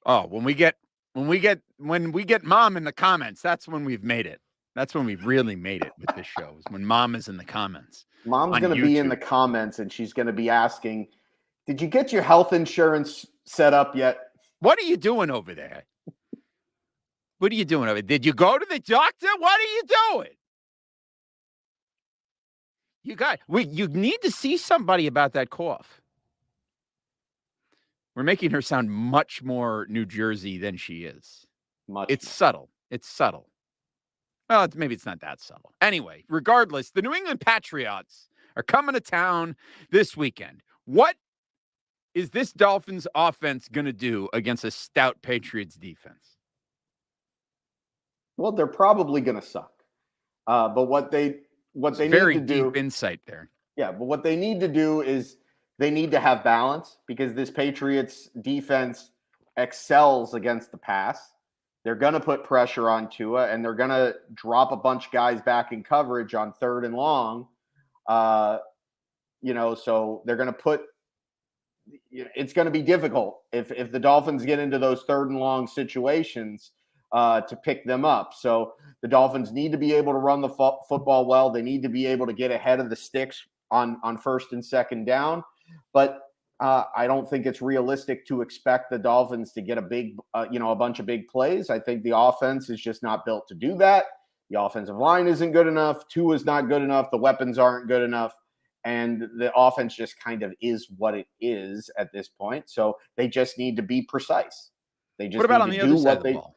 Oh, when we get Mom in the comments, that's when we've made it. That's when we've really made it with this show, is when Mom is in the comments. Mom's on going to be in YouTube. the comments, and she's going to be asking, did you get your health insurance set up yet? What are you doing over there? What are you doing over there? Did you go to the doctor? What are you doing? You need to see somebody about that cough. We're making her sound much more New Jersey than she is. It's subtle. It's subtle. Well, maybe it's not that subtle. Anyway, regardless, the New England Patriots are coming to town this weekend. What is this Dolphins offense going to do against a stout Patriots defense? Well, they're probably going to suck. But what they Very need to do, deep insight there. Yeah, but what they need to do is they need to have balance, because this Patriots defense excels against the pass. They're going to put pressure on Tua, and they're going to drop a bunch of guys back in coverage on 3rd and long. So they're going to put – it's going to be difficult if the Dolphins get into those 3rd and long situations to pick them up. So the Dolphins need to be able to run the football well. They need to be able to get ahead of the sticks on 1st and 2nd down. But I don't think it's realistic to expect the Dolphins to get a bunch of big plays. I think the offense is just not built to do that. The offensive line isn't good enough. Tua is not good enough. The weapons aren't good enough. And the offense just kind of is what it is at this point. So they just need to be precise. They just What about on need the to other do side what of the they ball?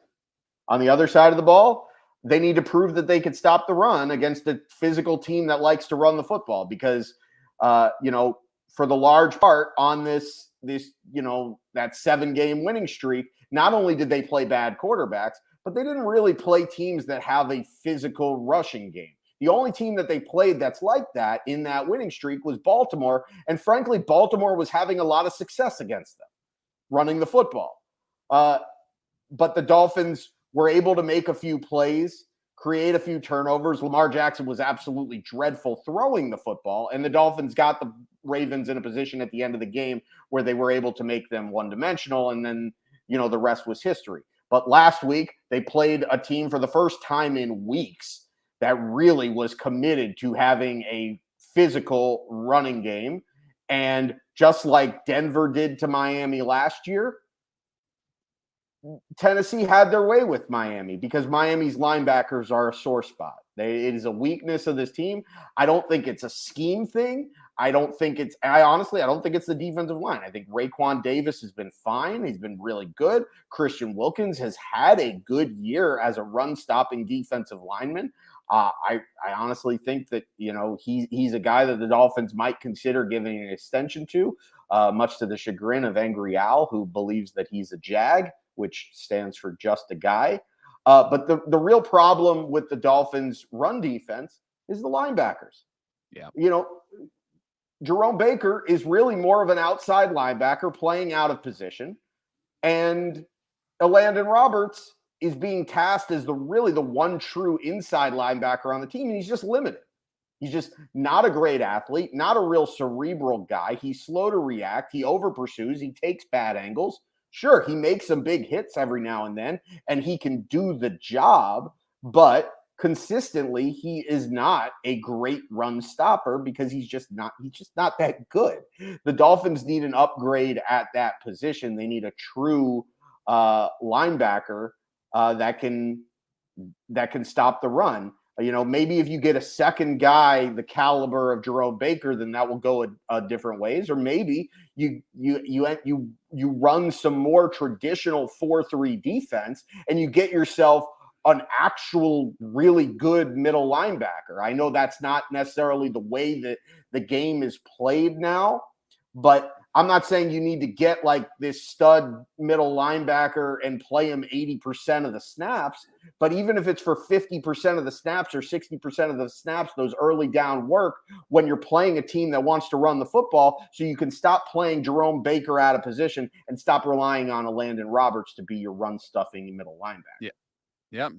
On the other side of the ball, they need to prove that they could stop the run against a physical team that likes to run the football, because for the large part on this that 7-game winning streak, not only did they play bad quarterbacks, but they didn't really play teams that have a physical rushing game. The only team that they played that's like that in that winning streak was Baltimore. And frankly, Baltimore was having a lot of success against them running the football. But the Dolphins were able to make a few plays, create a few turnovers. Lamar Jackson was absolutely dreadful throwing the football, and the Dolphins got the Ravens in a position at the end of the game where they were able to make them one-dimensional, and then, the rest was history. But last week, they played a team for the first time in weeks that really was committed to having a physical running game. And just like Denver did to Miami last year, Tennessee had their way with Miami because Miami's linebackers are a sore spot. It is a weakness of this team. I don't think it's a scheme thing. I don't think it's the defensive line. I think Raekwon Davis has been fine. He's been really good. Christian Wilkins has had a good year as a run-stopping defensive lineman. I honestly think that, he's a guy that the Dolphins might consider giving an extension to, much to the chagrin of Angry Al, who believes that he's a Jag, which stands for just a guy. But the real problem with the Dolphins' run defense is the linebackers. Yeah. Jerome Baker is really more of an outside linebacker playing out of position. And Elandon Roberts is being cast as the one true inside linebacker on the team. And he's just limited. He's just not a great athlete, not a real cerebral guy. He's slow to react. He over pursues. He takes bad angles. Sure, he makes some big hits every now and then, and he can do the job, but consistently he is not a great run stopper because he's just not that good. The Dolphins need an upgrade at that position. They need a true linebacker that can stop the run. Maybe if you get a second guy the caliber of Jerome Baker, then that will go different ways. Or maybe you run some more traditional 4-3 defense and you get yourself an actual really good middle linebacker. I know that's not necessarily the way that the game is played now, but I'm not saying you need to get like this stud middle linebacker and play him 80% of the snaps, but even if it's for 50% of the snaps or 60% of the snaps, those early down work when you're playing a team that wants to run the football, so you can stop playing Jerome Baker out of position and stop relying on Elandon Roberts to be your run stuffing middle linebacker. Yeah.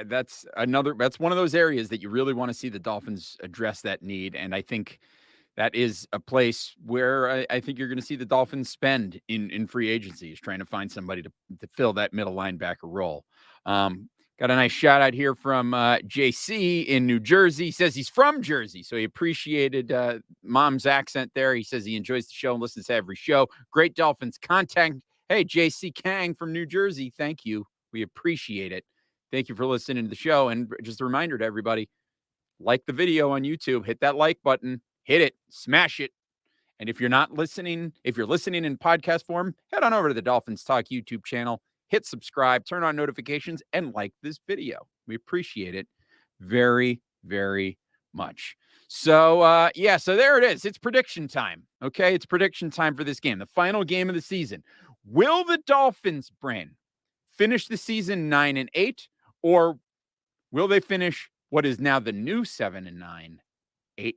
That's one of those areas that you really want to see the Dolphins address that need. And I think that is a place where I think you're going to see the Dolphins spend in free agency, is trying to find somebody to fill that middle linebacker role. Got a nice shout out here from JC in New Jersey. He says he's from Jersey, so he appreciated Mom's accent there. He says he enjoys the show and listens to every show. Great Dolphins content. Hey, JC Kang from New Jersey, thank you. We appreciate it. Thank you for listening to the show. And just a reminder to everybody, like the video on YouTube, hit that like button. Hit it, smash it. And if you're listening in podcast form, head on over to the Dolphins Talk YouTube channel, hit subscribe, turn on notifications, and like this video. We appreciate it very, very much. So, so there it is. It's prediction time. Okay, it's prediction time for this game, the final game of the season. Will the Dolphins, Brain, finish the season 9-8, or will they finish what is now the new 7-9, 8-9?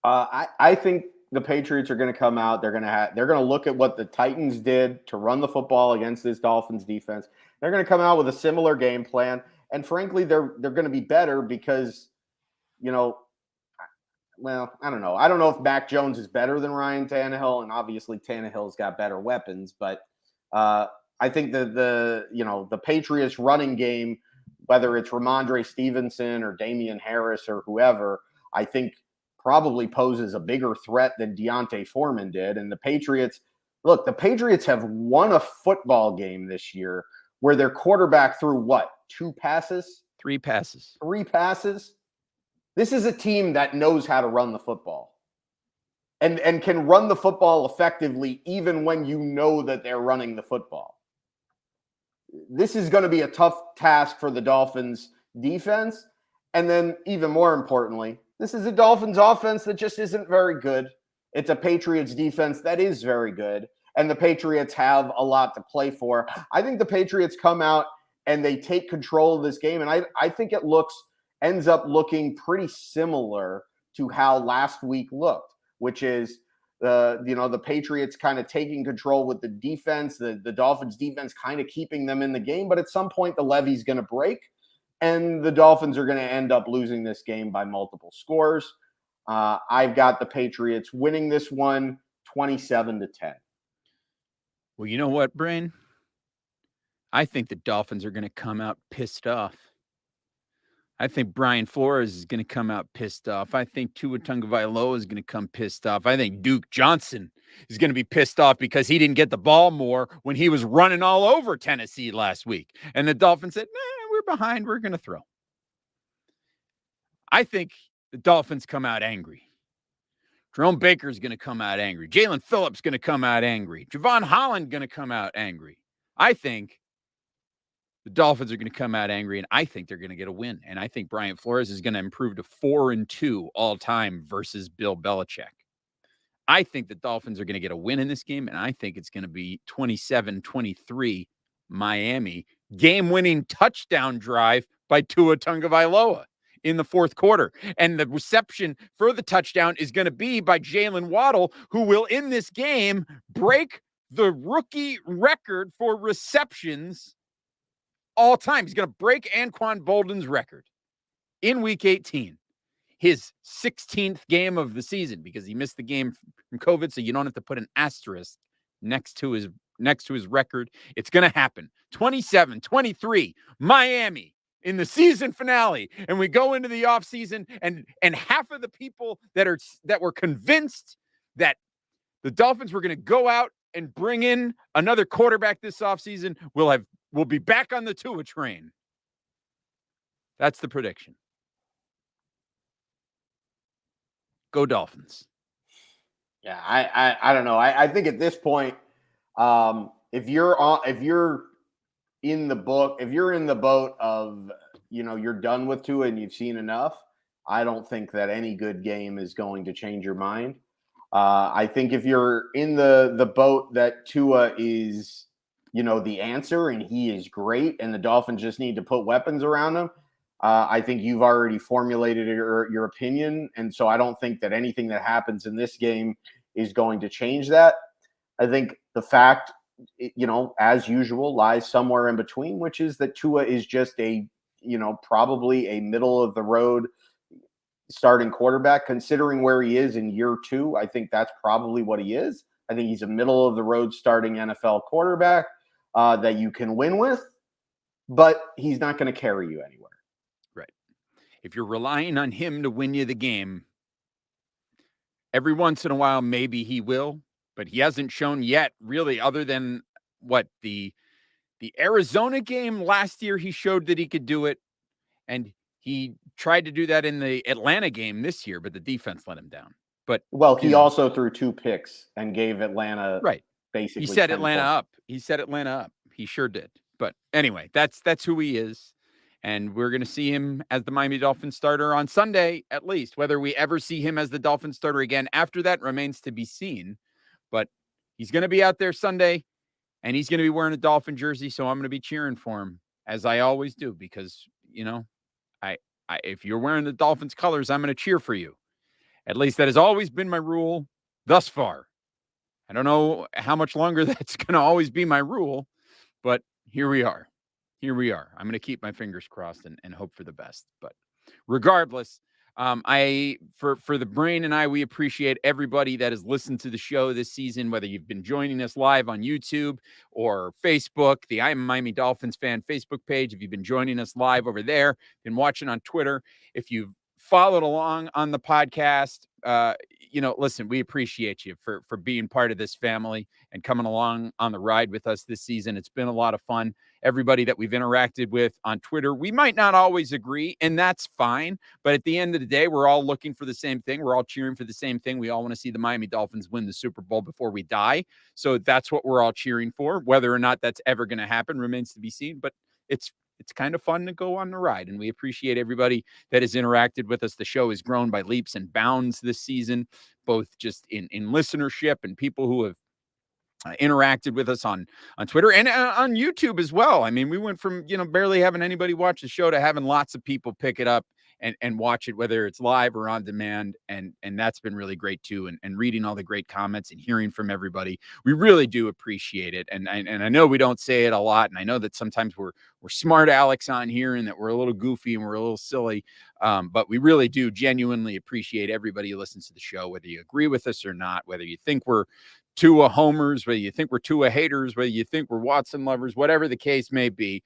I think the Patriots are going to come out. They're going to look at what the Titans did to run the football against this Dolphins defense. They're going to come out with a similar game plan, and frankly, they're going to be better because, I don't know. I don't know if Mac Jones is better than Ryan Tannehill, and obviously Tannehill's got better weapons. But I think the Patriots running game, whether it's Ramondre Stevenson or Damian Harris or whoever, I think probably poses a bigger threat than Deontay Foreman did. And the Patriots have won a football game this year where their quarterback threw what? 2 passes? 3 passes. 3 passes? This is a team that knows how to run the football and can run the football effectively even when you know that they're running the football. This is going to be a tough task for the Dolphins defense. And then even more importantly, this is a Dolphins offense that just isn't very good. It's a Patriots defense that is very good, and the Patriots have a lot to play for. I think the Patriots come out and they take control of this game, and I think it ends up looking pretty similar to how last week looked, which is the Patriots kind of taking control with the defense, the Dolphins defense kind of keeping them in the game, but at some point the levee's going to break. And the Dolphins are going to end up losing this game by multiple scores. I've got the Patriots winning this one 27-10. Well, you know what, Brain? I think the Dolphins are going to come out pissed off. I think Brian Flores is going to come out pissed off. I think Tua Tagovailoa is going to come pissed off. I think Duke Johnson is going to be pissed off because he didn't get the ball more when he was running all over Tennessee last week. And the Dolphins said, we're behind. We're going to throw. I think the Dolphins come out angry. Jerome Baker is going to come out angry. Jalen Phillips going to come out angry. Javon Holland going to come out angry. I think the Dolphins are going to come out angry, and I think they're going to get a win. And I think Brian Flores is going to improve to 4-2 all time versus Bill Belichick. I think the Dolphins are going to get a win in this game, and I think it's going to be 27-23 Miami. Game-winning touchdown drive by Tua Tagovailoa in the fourth quarter. And the reception for the touchdown is going to be by Jalen Waddle, who will, in this game, break the rookie record for receptions all time. He's going to break Anquan Bolden's record in Week 18, his 16th game of the season, because he missed the game from COVID, so you don't have to put an asterisk next to his record. It's going to happen. 27-23, Miami in the season finale, and we go into the offseason, and half of the people that were convinced that the Dolphins were going to go out and bring in another quarterback this offseason will be back on the Tua train. That's the prediction. Go Dolphins. Yeah, I don't know. I think at this point, if you're in the boat of, you're done with Tua and you've seen enough, I don't think that any good game is going to change your mind. I think if you're in the boat that Tua is, the answer and he is great and the Dolphins just need to put weapons around him, I think you've already formulated your opinion. And so I don't think that anything that happens in this game is going to change that. I think the fact, as usual, lies somewhere in between, which is that Tua is just probably a middle of the road starting quarterback, considering where he is in year 2. I think that's probably what he is. I think he's a middle of the road starting NFL quarterback that you can win with, but he's not going to carry you anywhere. Right. If you're relying on him to win you the game, every once in a while, maybe he will, but he hasn't shown yet, really, other than what the Arizona game last year, he showed that he could do it. And he tried to do that in the Atlanta game this year, but the defense let him down. But he also threw 2 picks and gave Atlanta basically. He set Atlanta up. He set Atlanta up. He sure did. But anyway, that's who he is. And we're going to see him as the Miami Dolphins starter on Sunday, at least. Whether we ever see him as the Dolphins starter again after that remains to be seen. But he's going to be out there Sunday, and he's going to be wearing a Dolphin jersey, so I'm going to be cheering for him, as I always do, because, if you're wearing the Dolphins colors, I'm going to cheer for you. At least that has always been my rule thus far. I don't know how much longer that's going to always be my rule, but here we are. I'm going to keep my fingers crossed and hope for the best. But regardless, for the Brain and I, we appreciate everybody that has listened to the show this season, whether you've been joining us live on YouTube or Facebook, the I'm a Miami Dolphins fan Facebook page. If you've been joining us live over there, been watching on Twitter, if you've followed along on the podcast, listen, we appreciate you for being part of this family and coming along on the ride with us this season. It's been a lot of fun. Everybody that we've interacted with on Twitter, we might not always agree, and that's fine. But at the end of the day, we're all looking for the same thing. We're all cheering for the same thing. We all want to see the Miami Dolphins win the Super Bowl before we die. So that's what we're all cheering for. Whether or not that's ever going to happen remains to be seen. But it's kind of fun to go on the ride, and we appreciate everybody that has interacted with us. The show has grown by leaps and bounds this season, both just in listenership and people who have interacted with us on Twitter and on YouTube as well. I mean, we went from, barely having anybody watch the show to having lots of people pick it up and watch it, whether it's live or on demand. And that's been really great too. And reading all the great comments and hearing from everybody, we really do appreciate it. And I know we don't say it a lot. And I know that sometimes we're smart Alex on here and that we're a little goofy and we're a little silly. But we really do genuinely appreciate everybody who listens to the show, whether you agree with us or not, whether you think we're Tua homers, whether you think we're Tua haters, whether you think we're Watson lovers, whatever the case may be,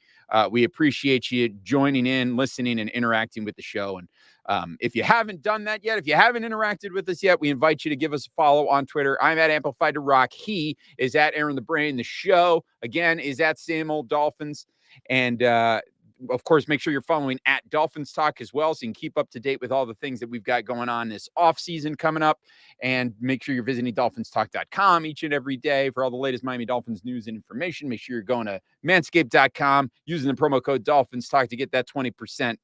we appreciate you joining in, listening, and interacting with the show. And if you haven't done that yet, if you haven't interacted with us yet, we invite you to give us a follow on Twitter. I'm at Amplified to Rock. He is at Aaron the Brain. The show, again, is at Same Old Dolphins. And of course, make sure you're following at Dolphins Talk as well, so you can keep up to date with all the things that we've got going on this off season coming up. And make sure you're visiting dolphinstalk.com each and every day for all the latest Miami Dolphins news and information. Make sure you're going to manscaped.com using the promo code Dolphins Talk to get that 20%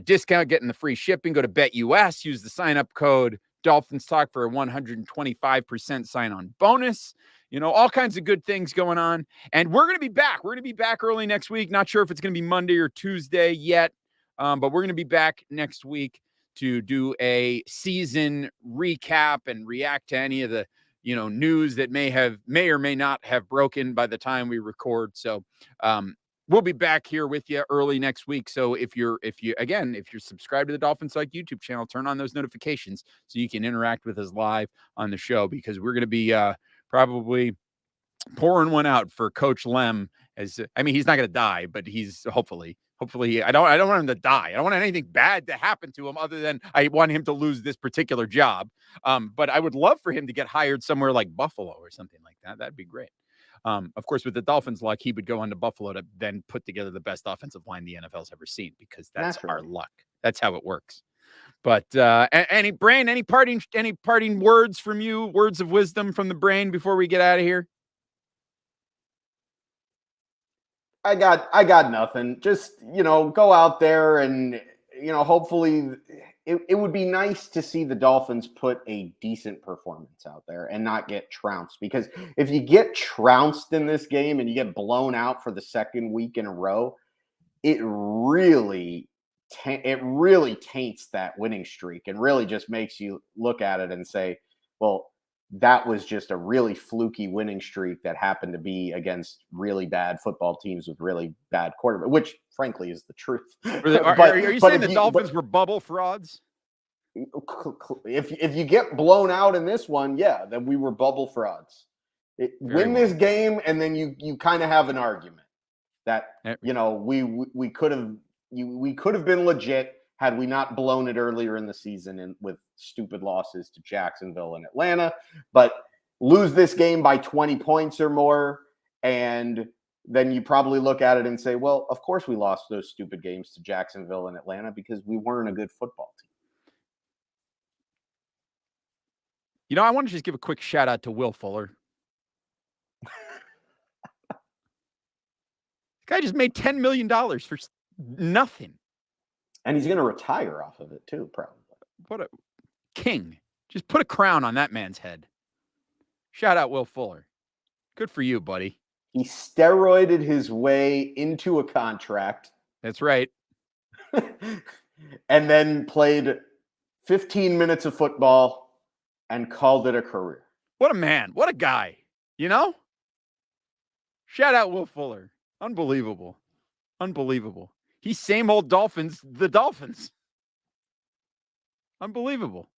discount, getting the free shipping. Go to BetUS, use the sign-up code Dolphins Talk for a 125% sign-on bonus. You know, all kinds of good things going on. And we're going to be back. We're going to be back early next week. Not sure if it's going to be Monday or Tuesday yet, but we're going to be back next week to do a season recap and react to any of the, you know, news that may or may not have broken by the time we record. So we'll be back here with you early next week. So if you're subscribed to the Dolphins Talk YouTube channel, turn on those notifications so you can interact with us live on the show, because we're going to be probably pouring one out for Coach Lem. He's not going to die, but he's hopefully, I don't want him to die. I don't want anything bad to happen to him, other than I want him to lose this particular job. But I would love for him to get hired somewhere like Buffalo or something like that. That'd be great. Of course, with the Dolphins' luck, he would go on to Buffalo to then put together the best offensive line the NFL's ever seen, because that's our luck. That's how it works. But any parting words from you, words of wisdom from the brain before we get out of here? I got nothing. Just, go out there and, hopefully it would be nice to see the Dolphins put a decent performance out there and not get trounced. Because if you get trounced in this game and you get blown out for the second week in a row, it really taints that winning streak and really just makes you look at it and say, well, that was just a really fluky winning streak that happened to be against really bad football teams with really bad quarterback, which frankly is the truth. Are you saying the Dolphins were bubble frauds? If you get blown out in this one, yeah, then we were bubble frauds. This game, and then you kind of have an argument that we could have been legit had we not blown it earlier in the season and with stupid losses to Jacksonville and Atlanta. But lose this game by 20 points or more, and then you probably look at it and say, well, of course we lost those stupid games to Jacksonville and Atlanta because we weren't a good football team. I want to just give a quick shout out to Will Fuller. This guy just made $10 million for nothing. And he's going to retire off of it too, probably. What a king. Just put a crown on that man's head. Shout out Will Fuller. Good for you, buddy. He steroided his way into a contract. That's right. And then played 15 minutes of football and called it a career. What a man. What a guy. Shout out Will Fuller. Unbelievable. Unbelievable. He's same old Dolphins, the Dolphins. Unbelievable.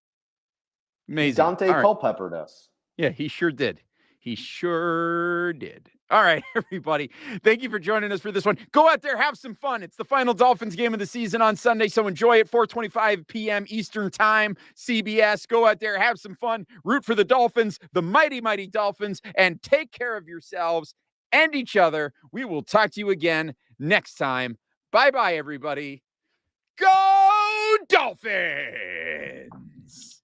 Amazing. Dante Culpeppered us. Yeah, he sure did. He sure did. All right, everybody. Thank you for joining us for this one. Go out there, have some fun. It's the final Dolphins game of the season on Sunday, so enjoy it. 4:25 p.m. Eastern Time, CBS. Go out there, have some fun. Root for the Dolphins, the mighty, mighty Dolphins, and take care of yourselves and each other. We will talk to you again next time. Bye-bye, everybody. Go Dolphins!